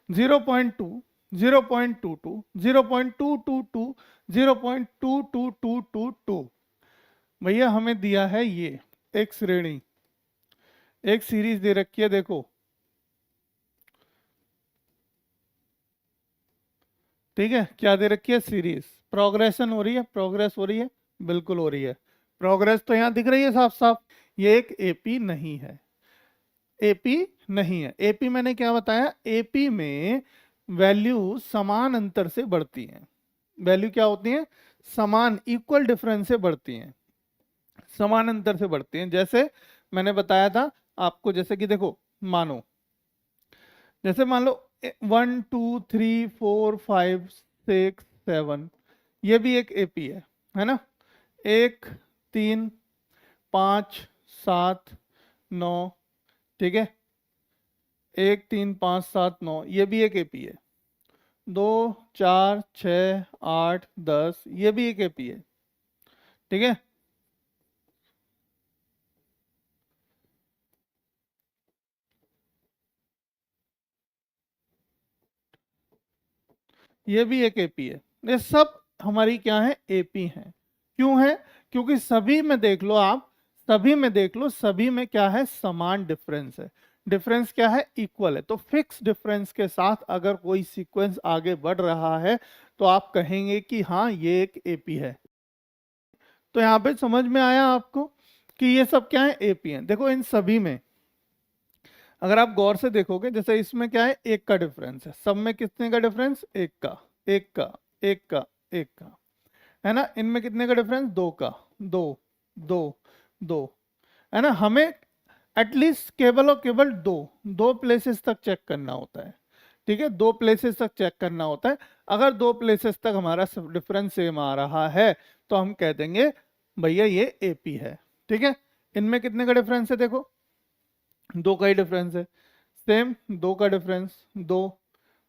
0.2, 0.22, 0.222, 0.22222। भैया हमें दिया है ये एक श्रेणी, एक सीरीज दे रखी है, देखो ठीक है, क्या दे रखी है, सीरीज। प्रोग्रेशन हो रही है, प्रोग्रेस हो रही है, बिल्कुल हो रही है। प्रोग्रेस तो यहाँ दिख रही है साफ साफ। ये एक एपी नहीं है, एपी नहीं है। एपी मैंने क्या बताया, एपी में वैल्यू समान अंतर से बढ़ती हैं। वैल्यू क्या होती है, समान, इक्वल डिफरेंस से बढ़ती हैं, समान अंतर से बढ़ती हैं। जैसे मैंने बताया था आपको, जैसे कि देखो, मानो जैसे मान लो 1 2 3 4 5 6 7, ये भी एक एपी है ना। 1 3 5 7 9, ठीक है, 1 3 5 7 9, ये भी एक एपी है। 2 4 6 8 10, ये भी एक एपी है, ठीक है। ये भी एक एपी है। ये सब हमारी क्या है, एपी हैं। क्यों है, क्योंकि सभी में देख लो आप, सभी में देख लो, सभी में क्या है, समान डिफरेंस है। डिफरेंस क्या है, इक्वल है। तो फिक्स डिफरेंस के साथ अगर कोई सीक्वेंस आगे बढ़ रहा है तो आप कहेंगे कि हाँ ये एक एपी है। तो यहाँ पे समझ में आया आपको कि ये सब क्या है, एपी हैं। देखो इन सभी में अगर आप गौर से देखोगे, जैसे इसमें क्या है, एक का डिफरेंस है, सब में कितने का डिफरेंस, एक का, एक का, एक का, एक का, है ना। इनमें कितने का डिफरेंस, दो का, दो, दो, दो, है ना। हमें एटलीस्ट केवल और केवल दो दो प्लेसेस तक चेक करना होता है, ठीक है, दो प्लेसेस तक चेक करना होता है। अगर दो प्लेसेस तक हमारा डिफरेंस सेम आ रहा है तो हम कह देंगे भैया ये एपी है, ठीक है। इनमें कितने का डिफरेंस है, देखो दो का ही डिफरेंस है, सेम, दो का डिफरेंस, दो,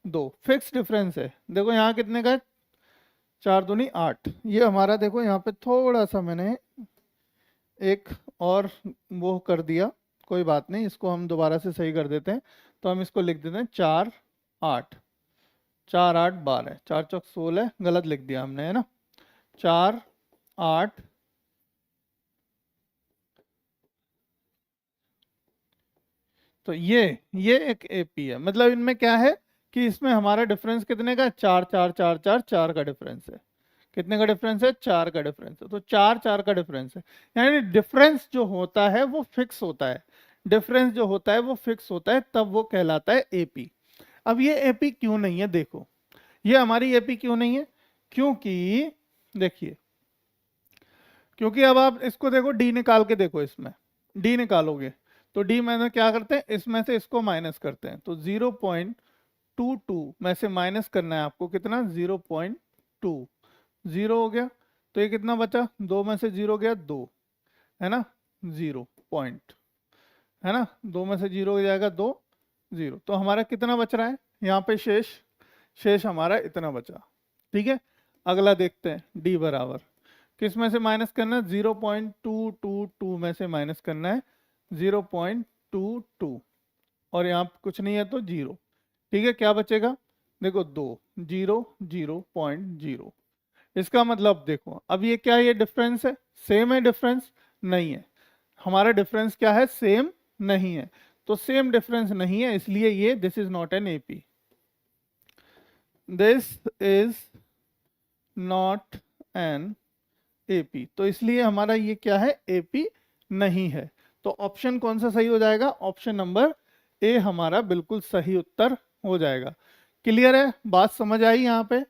दो फिक्स डिफरेंस है। देखो यहाँ कितने का है, 4 दूनी 8। ये हमारा देखो यहाँ पे थोड़ा सा मैंने एक और वो कर दिया, कोई बात नहीं, इसको हम दोबारा से सही कर देते हैं। तो हम इसको लिख देते हैं 4 8, 4 8 12, 4 चौक 16, गलत लिख दिया हमने, है ना। 4 8, तो ये एक एपी है। मतलब इनमें क्या है कि इसमें हमारा डिफरेंस कितने का, 4 4 4 4 4 का डिफरेंस है। कितने का डिफरेंस है, 4 का डिफरेंस है। तो 4 4 का डिफरेंस है, यानी डिफरेंस जो होता है वो फिक्स होता है। डिफरेंस जो होता है वो फिक्स होता है, तब वो कहलाता है एपी। अब ये एपी क्यों नहीं है, देखो ये हमारी एपी क्यों नहीं है, क्योंकि देखिए, क्योंकि अब आप इसको देखो, डी निकाल के देखो, इसमें डी निकालोगे तो डी में क्या करते हैं, इसमें से इसको माइनस करते हैं। तो 0.22 में से माइनस करना है आपको, कितना, 0.2, 0 हो गया। तो ये कितना बचा, 2 में से 0 गया 2, है ना, 0 पॉइंट, है ना, 2 में से 0 हो जाएगा 2, 0। तो हमारा कितना बच रहा है यहाँ पे, शेष, शेष हमारा इतना बचा, ठीक है। अगला देखते हैं, डी बराबर किस में से माइनस करना है, 0.222 में से माइनस करना है 0.22, और यहाँ पे कुछ नहीं है तो 0, ठीक है। क्या बचेगा, देखो 2, 0, 0.0। इसका मतलब देखो, अब ये क्या है, ये डिफरेंस है, सेम है डिफरेंस, नहीं है। हमारा डिफरेंस क्या है, सेम नहीं है। तो सेम डिफरेंस नहीं है, इसलिए ये this is not an AP, this is not an AP. तो इसलिए हमारा ये क्या है, एपी नहीं है। तो ऑप्शन कौन सा सही हो जाएगा, ऑप्शन नंबर ए हमारा बिल्कुल सही उत्तर हो जाएगा। क्लियर है, बात समझ आई यहाँ पे।